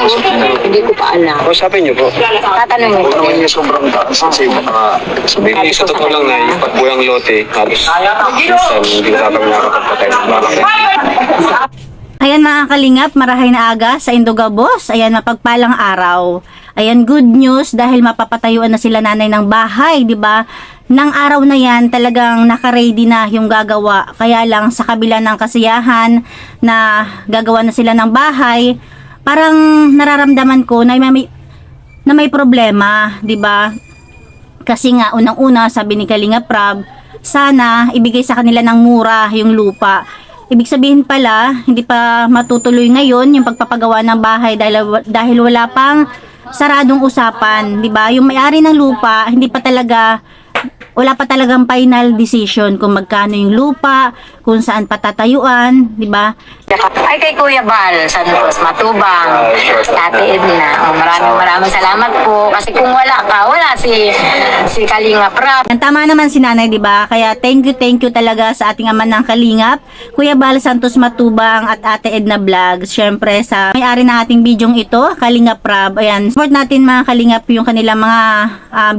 Hindi ko pa alam. Kausapin niyo po. Tatanungin ko. Kung naman yung sobrang taas kasi baka sabihin sa totoo lang na yung pagbuang lote, halos minsan hindi na kami nakakapagpatay ng bakit. Ayan mga kalingap, marahay na aga sa Indogabos. Ayan, mapagpalang araw. Ayan, good news dahil mapapatayuan na sila nanay ng bahay, di ba? Nang araw na yan, talagang naka-ready na yung gagawa. Kaya lang sa kabila ng kasiyahan na gagawa na sila ng bahay, parang nararamdaman ko na may problema, di ba? Kasi nga unang-una sabi ni Kalinga Prab, sana ibigay sa kanila ng mura yung lupa. Ibig sabihin pala, hindi pa matutuloy ngayon yung pagpapagawa ng bahay dahil wala pang saradong usapan, 'di ba? Yung may-ari ng lupa, wala pa talagang final decision kung magkano yung lupa, kung saan patatayuan, 'di ba? Ay kay Kuya Bal, Santos Matubang, Ate Edna. Maraming salamat po. Kasi kung wala ka, wala si Kalinga Prab. Tama naman si nanay, 'di ba? Kaya thank you talaga sa ating ama ng Kalingap, Kuya Bal Santos Matubang at Ate Edna Vlogs. Syempre sa may-ari ng ating bidyong ito, Kalinga Prab. Ayan, support natin mga Kalingap yung kanilang mga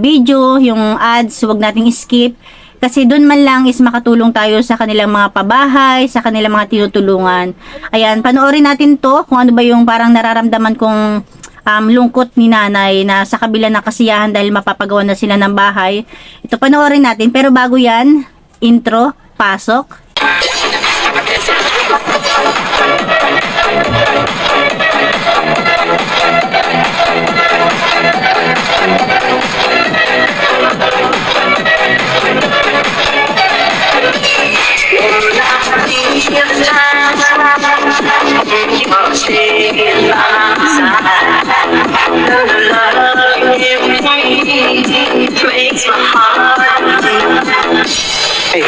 video, yung ads, huwag nating skip. Kasi doon man lang is makatulong tayo sa kanilang mga pabahay, sa kanilang mga tinutulungan. Ayan, panoorin natin to kung ano ba yung parang nararamdaman kong lungkot ni nanay na sa kabila ng kasiyahan dahil mapapagawa na sila ng bahay. Ito panoorin natin, pero bago yan, intro, pasok. Hey,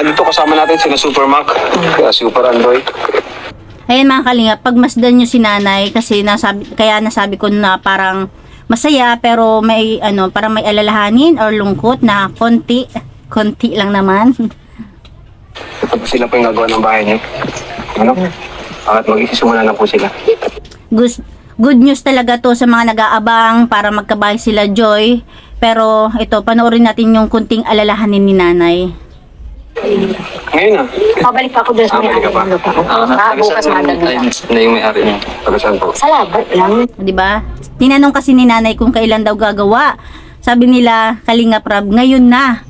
dito kasama natin sila Super Mac, Super Andoy. Ayan mga Kalingap, pagmasdan nyo si nanay kasi nasabi ko na parang masaya pero may parang may alalahanin or lungkot na konti lang naman. Ito po sila po yung gagawa ng bahay niyo. At mag-isisimula na po sila. Good news talaga to sa mga nag-aabang para magkabahay sila Joy. Pero ito, panoorin natin yung kunting alalahanin ni nanay. Ngayon na. Pabalik pa ako doon sa may-ari ng lupa. Bukas madali. Na yung may-ari niyo. Taga saan po? Sa labo lang. 'Di ba? Tinanong kasi ni nanay kung kailan daw gagawa. Sabi nila, Kalinga Prab, ngayon na.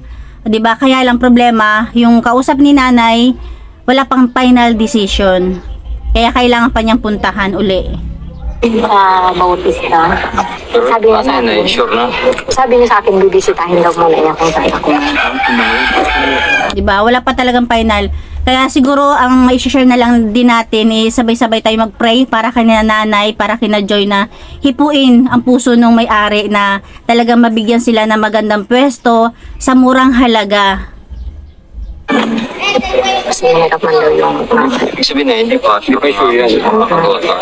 'Di ba? Kaya lang problema, yung kausap ni nanay, wala pang final decision. Kaya kailangan pa niyang puntahan uli. Sa Bautista. Sabi niya sa akin, Sure na? sabi niya sa akin, bibisitahin daw muna niya kung saan ako. 'Di ba? Wala pa talagang final. Kaya siguro ang mai-share na lang din natin is sabay-sabay tayo mag-pray para kina nanay, para kina Joy na hipuin ang puso ng may-ari na talagang mabigyan sila ng magandang pwesto sa murang halaga. Kasi mahirap man daw yung Ibig sabihin na hindi pa. Hindi pa sure yan.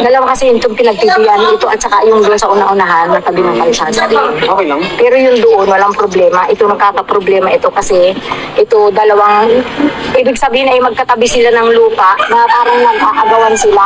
dalawa kasi yung pinagtitiyan ito at saka yung doon sa una-unahan na tabi ng kalsada rin. Okay lang. Pero yung doon, walang problema. Ito nagkakaproblema ito kasi ito dalawang, ibig sabihin ay magkatabi sila ng lupa na parang nag-aagawan sila.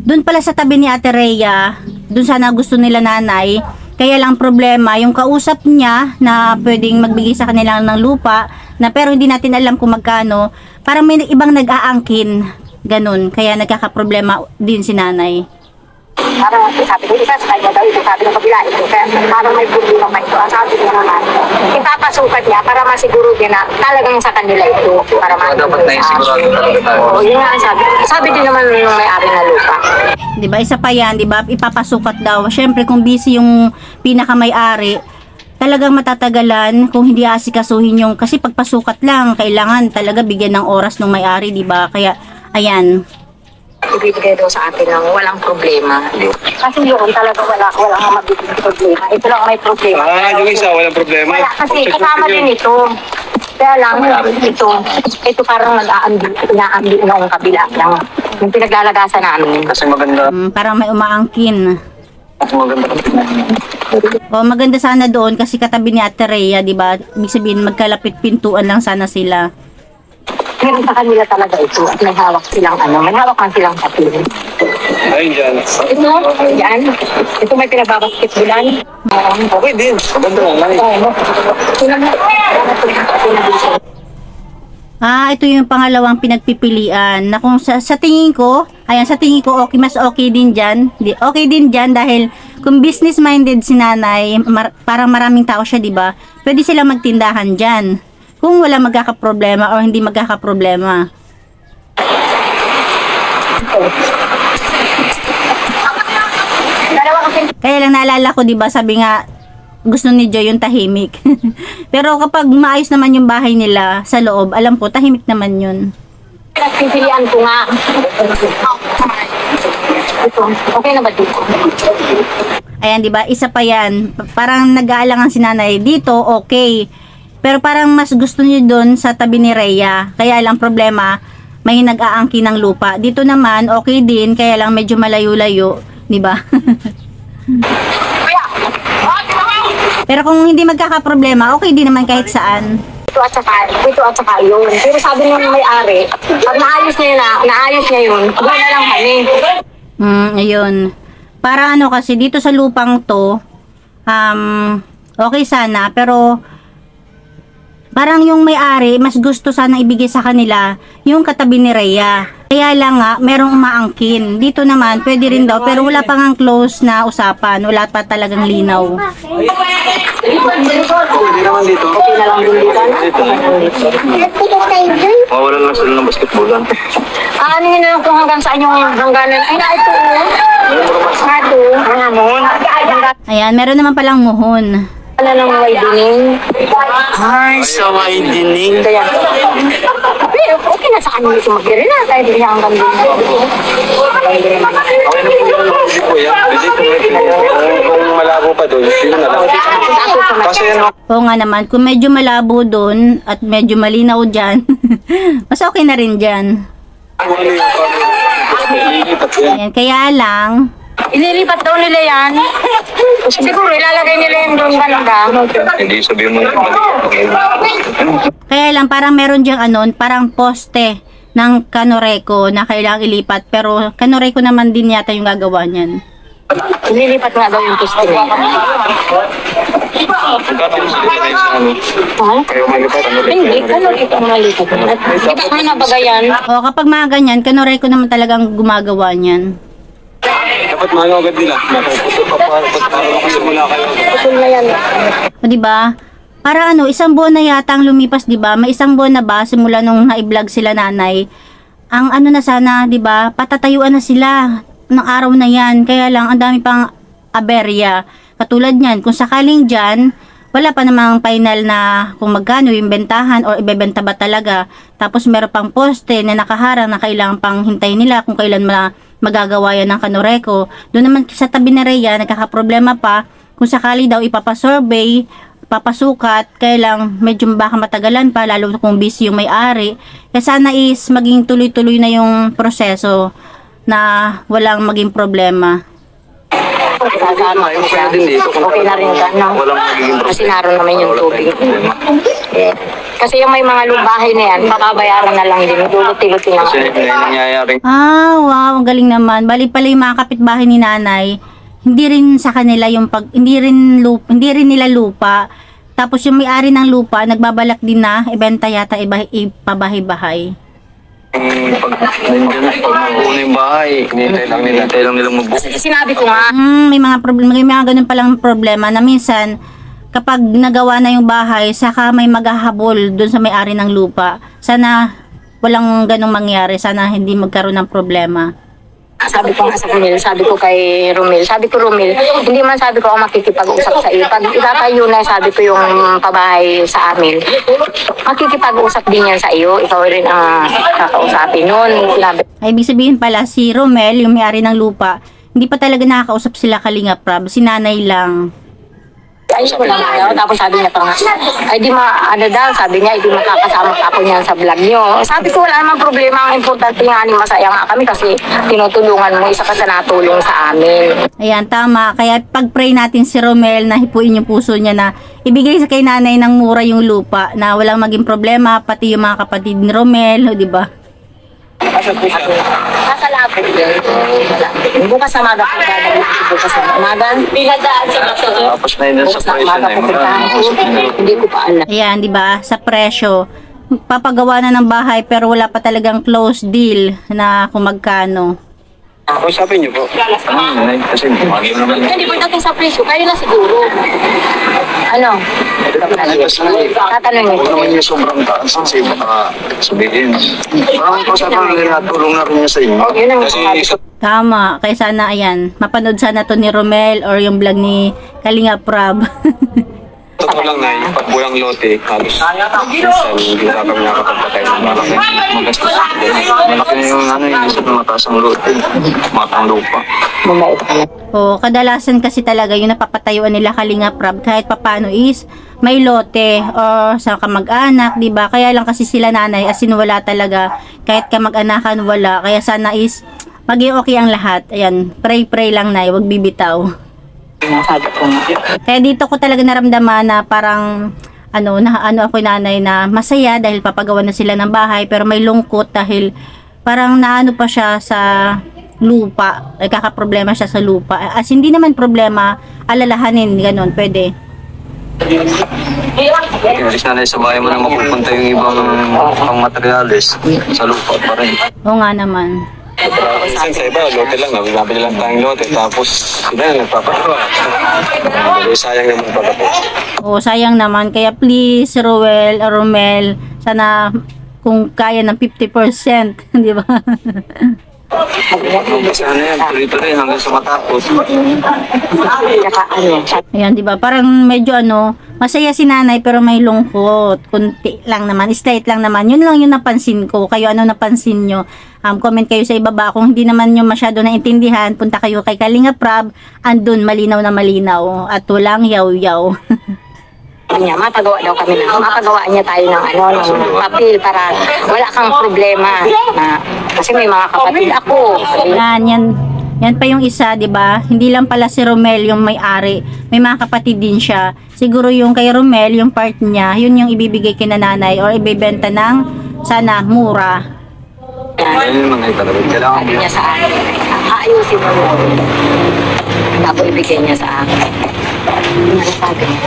Doon pala sa tabi ni Ate Rhea, doon sana gusto nila nanay. Kaya lang problema, yung kausap niya na pwedeng magbigay sa kanila ng lupa, na pero hindi natin alam kung magkano, parang may ibang nag-aangkin, ganun. Kaya nagkakaproblema din si nanay. Parang sabi ko, isa sa kanya daw, ito sabi ng kabila, ito. Kaya parang may problema pa ito. Ang sabi ko naman, ipapasukat niya para masiguro niya na talagang sa kanila ito. Para Dapat na yung sigurado talaga tayo. Oo, yun nga ang sabi. Sabi din naman yung may-ari na lupa. 'Di ba? Isa pa 'yan, 'di ba? Ipapasukat daw. Syempre kung busy yung pinakamay-ari, talagang matatagalan kung hindi asikasuhin yung kasi pagpasukat lang kailangan talaga bigyan ng oras ng may-ari, 'di ba? Kaya ayan. Ibibigay daw sa atin ng walang problema. Kasi yun talaga wala nga mabibigay problema. Ito lang may problema. Yung isa, walang problema. Wala kasi kasama din ito. Kaya lang ito parang inaambi ng kabila lang. Yung pinaglalagasan namin. Kasi maganda. Parang may umaangkin. Kasi maganda. O maganda sana doon kasi katabi ni Ate Rhea, 'di ba? Ibig sabihin magkalapit pintuan lang sana sila. meron sa kanila talaga ito at may hawak silang may hawak man silang papel. Ayun dyan. Ito, yan. Ito may pinababasketbulan. Okay din. Maganda naman. Ito yung pangalawang pinagpipilian na kung sa tingin ko, okay, mas okay din dyan. Okay din dyan dahil kung business-minded si nanay, parang maraming tao siya, di ba? Pwede silang magtindahan dyan. Kung wala magkakaproblema o hindi magkakaproblema. Kaya lang naalala ko, di ba, sabi nga, gusto ni Joy yung tahimik. Pero kapag maayos naman yung bahay nila sa loob, alam ko, tahimik naman yun. Pipilian ko nga. Ito, okay na ba dito? Ayan, di ba? Isa pa yan. Parang nag-aalangan si nanay. Dito, okay. Pero parang mas gusto niyo doon sa tabi ni Rhea. Kaya lang problema, may nag-aangkin ng lupa. Dito naman, okay din. Kaya lang medyo malayo-layo. Di ba? Pero kung hindi magkakaproblema, okay din naman kahit saan. Ito at saka yun. Pero sabi nung may-ari, pag naayos niya yun, doon na lang kami. Ayun. Para ano kasi, dito sa lupang to, okay sana, pero parang yung may-ari, mas gusto sana ibigay sa kanila yung katabi ni Rhea. Kaya lang nga, merong umaangkin. Dito naman, pwede rin daw, pero wala pa ngang close na usapan. Wala pa talagang linaw. Hindi naman dito. Okay na lang din dito. Mawalan lang sila ng basketballan. Ano yun na lang kung hanggang saan yung hangganan. Ay, na ito. Ayan, meron naman palang muhon. Wala nang widening. Ay, sa widening. Kaya, okay na sa kanila ito mag-iri na. Kahit hindi hanggang din. Okay na po yan. Pwede kung malabo pa doon, yun na lang. Kasi ano, Oo nga naman, kung medyo malabo doon at medyo malinaw dyan, mas okay na rin dyan. ano yung pag-iipat yan. Ayan, kaya lang, Ililipat daw nila yan. Siguro ilalagay nila yung doon banda. Hindi sabihin mo na kaya lang parang meron diyang parang poste ng Kanoreco na kailangang ilipat. Pero Kanoreco naman din yata yung gagawa niyan. Ililipat nga daw yung poste. Pagkatapos sila na sa ano. Kayo malipat. Hindi, ano ito mga lipat. Kita mo na bagayan. O kapag mga ganyan, Kanoreco naman talagang gumagawa niyan. Dapat maano agad nila. Mapuputo pa kasi mula kayo. Putol na yan. O diba? Para isang buwan na yata ang lumipas, diba? May isang buwan na ba simula nung na-vlog sila nanay? Ang na sana, diba? Patatayuan na sila ng araw na yan. Kaya lang, ang dami pang aberya. Katulad niyan, kung sakaling dyan, wala pa namang final na kung magkano yung bentahan o ibebenta ba talaga. Tapos meron pang poste na nakaharang na kailangan pang hintayin nila kung kailan magagawa yan ng Kanoreco. Doon naman sa tabi ni Rhea, nagkakaproblema pa kung sakali daw ipapasurvey, papasukat, kaya lang medyo baka matagalan pa, lalo kung busy yung may-ari. Kaya sana is maging tuloy-tuloy na yung proseso na walang maging problema. Sasama ko siya. Okay na rin ka, no? Kasi naroon naman yung tubig. Eh, kasi yung may mga lubahay na yan, papabayaran na lang din. Dulot-tilot na Kasi may nangyayari. Wow, ang galing naman. Bali pala yung mga kapitbahay ni nanay, hindi rin sa kanila yung hindi rin nila lupa. Tapos yung may-ari ng lupa, nagbabalak din na ibenta yata ipabahay-bahay. Pag mabuo na yung bahay, hinihintay lang nila mabuo. Kasi sinabi ko nga, May mga problema, may mga ganun palang problema na minsan kapag nagawa na yung bahay, saka may maghahabol dun sa may-ari ng lupa. Sana walang ganung mangyari, sana hindi magkaroon ng problema. sabi ko nga sa kanila, sabi ko kay Romel, hindi man sabi ko ako makikipag-usap sa iyo. Pag itatayo na, sabi ko yung pabahay sa amin, makikipag-usap din yan sa iyo. Ikaw rin ang kakausapin nun. Sinabi, Ay, ibig sabihin pala, si Romel, yung may-ari ng lupa, hindi pa talaga nakakausap sila Kalinga Prab, si nanay lang. Ay, wala nga daw. Tapos sabi niya pa nga, ay di ano daw, sabi niya, di makakasama pa ako niyan sa vlog niyo. Sabi ko, wala namang problema. Ang importante nga ni masaya nga kami kasi tinutulungan mo, isa ka sa natulong sa amin. Ayan, tama. Kaya pag-pray natin si Romel na hipuin yung puso niya na ibigay sa kay nanay ng mura yung lupa na walang maging problema, pati yung mga kapatid ni Romel, di ba? Asa po siya? Nasa lapit din. Bukas sa umaga po dadalhin ko bukas sa umaga. Pinadaan sa bato. Tapos na yun sa Bukas na presyo umaga na yung pupuntahan ko. Hindi ko pa alam. Ayan, di ba? Sa presyo, papagawa na ng bahay pero wala pa talagang close deal na kung magkano. Ako sabi niyo po. Kasi bumagi naman. Hindi po natin sa presyo. Kayo na siguro. Ano? Tatanungin Huwag ko. naman yung sobrang taas kasi baka sabihin. Parang ko sa pangalaman natulong na rin niya sa inyo. Yun ang sabi ko. Tama. Kaya sana, ayan, mapanood sana to ni Romel or yung vlog ni Kalinga Prab. Totoo lang na pag buwang lote, halos minsan hindi na kami nakakapagpatay ng barangay. Magastos. Malaki na yung yung isa na mataas ang lote. Matang lupa. Bumait ka na. O, kadalasan kasi talaga yung napapatayuan nila Kalinga Prab kahit papano is may lote or sa kamag-anak, di ba? Kaya lang kasi sila nanay as in wala talaga. Kahit kamag-anakan wala. Kaya sana is maging okay ang lahat. Ayan, pray lang na, wag bibitaw. Sabi ko nga. Kaya dito ko talaga naramdaman na parang ano ako nanay na masaya dahil papagawa na sila ng bahay pero may lungkot dahil parang naano pa siya sa lupa. Ay kakaproblema siya sa lupa. As hindi naman problema, alalahanin ganun, pwede. Kaya sana sa bahay mo na mapupunta yung ibang pang materialis sa lupa pa rin. Oo nga naman. Minsan sa iba, lote lang, nabili lang tayong lote, tapos sila na nagpapagawa. Sayang naman pala po. Oo, sayang naman. Kaya please, Romel, sana kung kaya ng 50%, di ba? Sana yan, tuloy-tuloy hanggang sa matapos. Saka ano, Ayan, di ba? Parang medyo masaya si nanay pero may lungkot. Kunti lang naman, slight lang naman. Yun lang yung napansin ko. Kayo ano napansin nyo? Comment kayo sa ibaba. Kung hindi naman nyo masyado naintindihan, punta kayo kay Kalinga Prab. Andun, malinaw na malinaw. At walang yaw-yaw. niya, mapagawa daw kami na, mapagawa niya tayo ng ng papel para wala kang problema na, kasi may mga kapatid ako. Yan pa yung isa, 'di ba? Hindi lang pala si Romel yung may-ari. May mga kapatid din siya. Siguro yung kay Romel, yung part niya, yun yung ibibigay kay nanay or ibebenta ng sana mura. Ayun yung mga talaga. Kailangan Sabi niya sa akin, aayusin mo yun. Tapos ibigay niya sa akin. Ano sabi niya?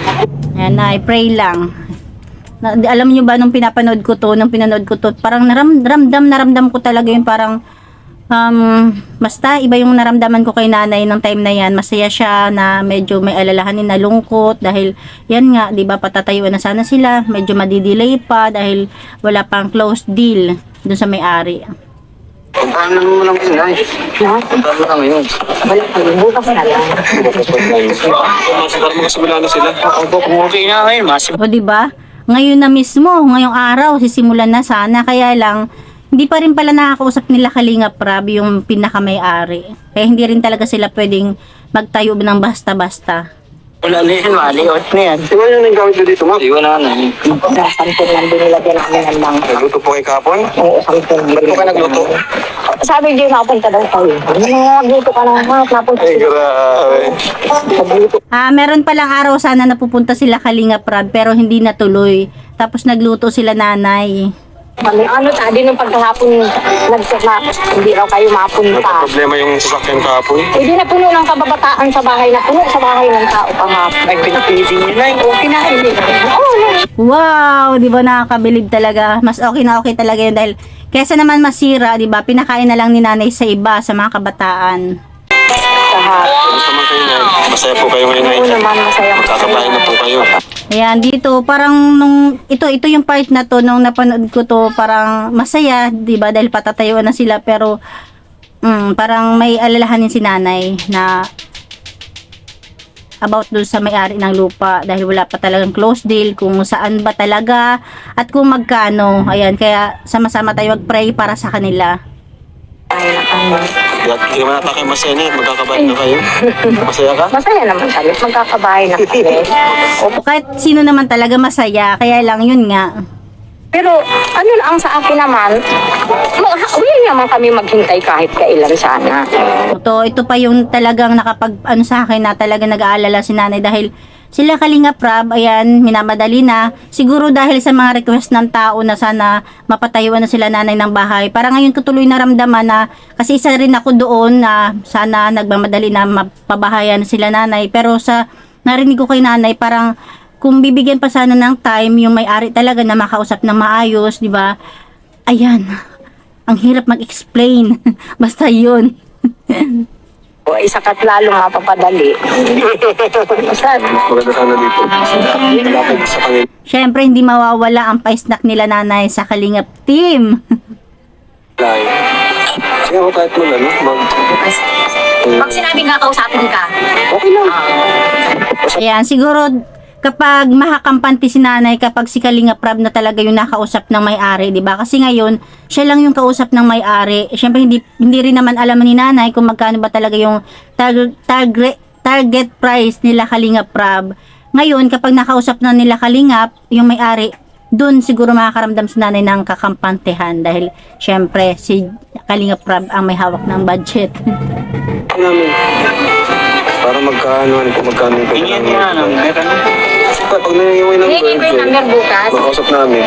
Ayan na, pray lang. Alam niyo ba nung pinanood ko to, parang naramdam ko talaga yung parang basta iba yung naramdaman ko kay nanay ng time na yan. Masaya siya na medyo may alalahanin na lungkot dahil yan nga, 'di ba, patatayuan na sana sila, medyo madidelay pa dahil wala pang close deal dun sa may-ari. Puntahan mo lang yun, ay. Puntahan mo lang yun. Wala pa yun, bukas na lang. Para makasimula na sila. Okay na ngayon, O 'di ba? Ngayon na mismo, ngayong araw sisimulan na sana, kaya lang hindi pa rin pala nakakausap nila Kalinga Prab yung pinakamay-ari. Kaya hindi rin talaga sila pwedeng magtayo ng basta-basta. Wala na yan, maliot na yan. Iwan yung nang gawin dito, ma? Iwan na na. Sampung lang binilagyan namin ng bang. Nagluto po kay Kapon? Oo, sampung. Ba't po ka nagluto? Sabi niyo, napunta daw tayo. Nagluto ka lang, napunta Ay, sila. grabe. Nagluto. Meron palang araw sana napupunta sila Kalinga Prab pero hindi natuloy. Tapos nagluto sila nanay. Kami, sabi nung pagkahapon, hindi raw kayo mapunta. Problema yung sasakyan Kapon. Hindi na puno ng kababataan sa bahay na puno sa bahay ng tao kahapon. Ay, pinapili niyo na yung pinapili. Wow, 'di ba, nakakabilib talaga. Mas okay na okay talaga 'yun dahil kaysa naman masira, 'di ba? Pinakain na lang ni nanay sa iba, sa mga kabataan. Kahapon. Basta man kayo, Nay. Masaya po kayo ngayon, Nay. Oo naman, masaya. Magkakabahay na po kayo. Ayan, dito parang nung ito yung part na to nung napanood ko to, parang masaya, 'di ba? Dahil patatayuan na sila pero parang may alalahanin si nanay na about dun sa may-ari ng lupa dahil wala pa talagang close deal kung saan ba talaga at kung magkano. Ayan, kaya sama-sama tayo mag-pray para sa kanila. Ay, Hindi naman ata kayo masaya na, magkakabahan na kayo. Masaya ka? Masaya naman kami. Magkakabahay na kami. O kahit sino naman talaga masaya, kaya lang yun nga. Pero ano lang sa akin naman, willing naman kami maghintay kahit kailan sana. Ito pa yung talagang nakapag ano sa akin na talaga nag-aalala si nanay dahil sila Kalinga Prab, ayan, minamadali na. Siguro dahil sa mga request ng tao na sana mapatayuan na sila nanay ng bahay. Para ngayon ko tuloy naramdaman na, kasi isa rin ako doon na sana nagmamadali na mapabahayan sila nanay. Pero sa narinig ko kay nanay, parang kung bibigyan pa sana ng time, yung may-ari talaga na makausap ng maayos, di ba? Ayan, ang hirap mag-explain. Basta yun. O isakat lalo mapapadali. Masabi. Mas maganda sana dito. Malapit sa kanila. Siyempre, hindi mawawala ang pa-snack nila nanay sa Kalingap team. Sige ako kahit mo ano, Pag sinabing kakausapin ka, okay lang. Ayan, siguro kapag makakampante si nanay, kapag si Kalinga Prab na talaga yung nakausap ng may-ari, di ba? Kasi ngayon, siya lang yung kausap ng may-ari. Siyempre, hindi rin naman alam ni nanay kung magkano ba talaga yung target price nila Kalinga Prab. Ngayon, kapag nakausap na nila Kalingap, yung may-ari, dun siguro makakaramdam si nanay ng kakampantehan dahil siyempre, si Kalinga Prab ang may hawak ng budget. Namin. Para magkano yung kailangan. Pag nangyayawin ng hingin ko yung number bukas. makausap namin.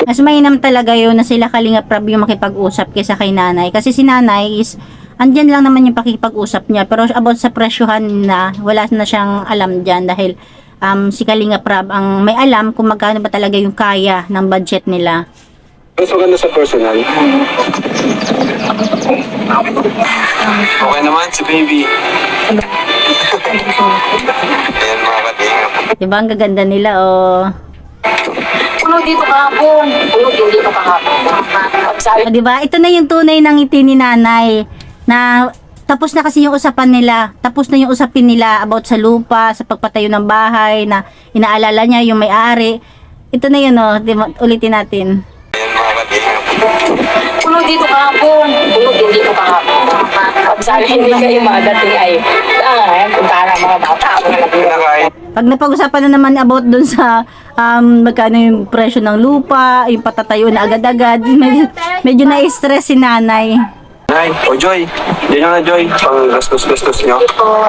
Mas mainam talaga yun na sila Kalinga Prab yung makipag-usap kaysa kay nanay. Kasi si nanay is, andyan lang naman yung pakipag-usap niya. Pero about sa presyohan na, wala na siyang alam dyan dahil si Kalinga Prab ang may alam kung magkano ba talaga yung kaya ng budget nila. Mas maganda sa personal. Okay naman si baby. Ayan mga katingap. Diba ang gaganda nila, oh. Puno dito kahapon. Puno din dito kahapon. Sabi, O, diba? Ito na yung tunay ng ngiti ni nanay na tapos na kasi yung usapan nila. Tapos na yung usapin nila about sa lupa, sa pagpatayo ng bahay, na inaalala niya yung may-ari. Ito na yun, oh. Diba? Ulitin natin. Ayan mga katingap. puno dito kahapon. Puno din dito kahapon. Sabi, hindi kayo madating ay, punta na mga bata. Pinakain. Pag napag-usapan na naman about dun sa magkano yung presyo ng lupa, yung patatayo na agad-agad, medyo na-stress si nanay. Nay, o Joy. Diyan na Joy. Pang gastos-gastos nyo.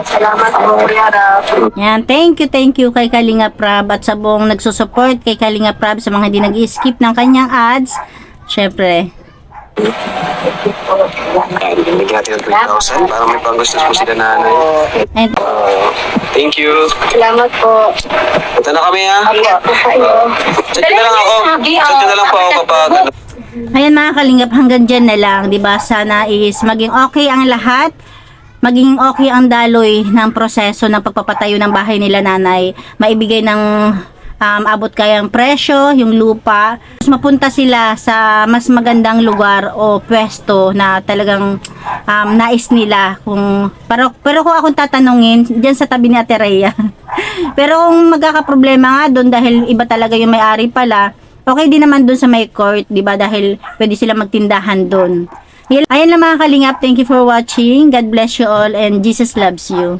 Salamat po, Yara. Yan, thank you kay Kalinga Prab at sa buong nagsusupport kay Kalinga Prab sa mga hindi nag-skip ng kanyang ads. Syempre, Bigyan natin ng 2,000 para may panggastos po sila nanay. ayun, Thank you. Salamat po. Punta na kami ha. Ako kayo. Chat nyo na lang ako. Chat nyo na lang po ako kapag ano. ayan mga kalingap, hanggang dyan na lang, di ba? Sana is maging okay ang lahat, maging okay ang daloy ng proseso ng pagpapatayo ng bahay nila nanay, maibigay ng abot kayang presyo, yung lupa, tapos mapunta sila sa mas magandang lugar o pwesto na talagang nais nila. Pero kung akong tatanungin, dyan sa tabi ni Ate Rhea. Pero kung magkakaproblema nga doon dahil iba talaga yung may-ari pala, okay din naman doon sa may court, di ba? Dahil pwede sila magtindahan doon. Ayan lang mga kalingap, thank you for watching. God bless you all and Jesus loves you.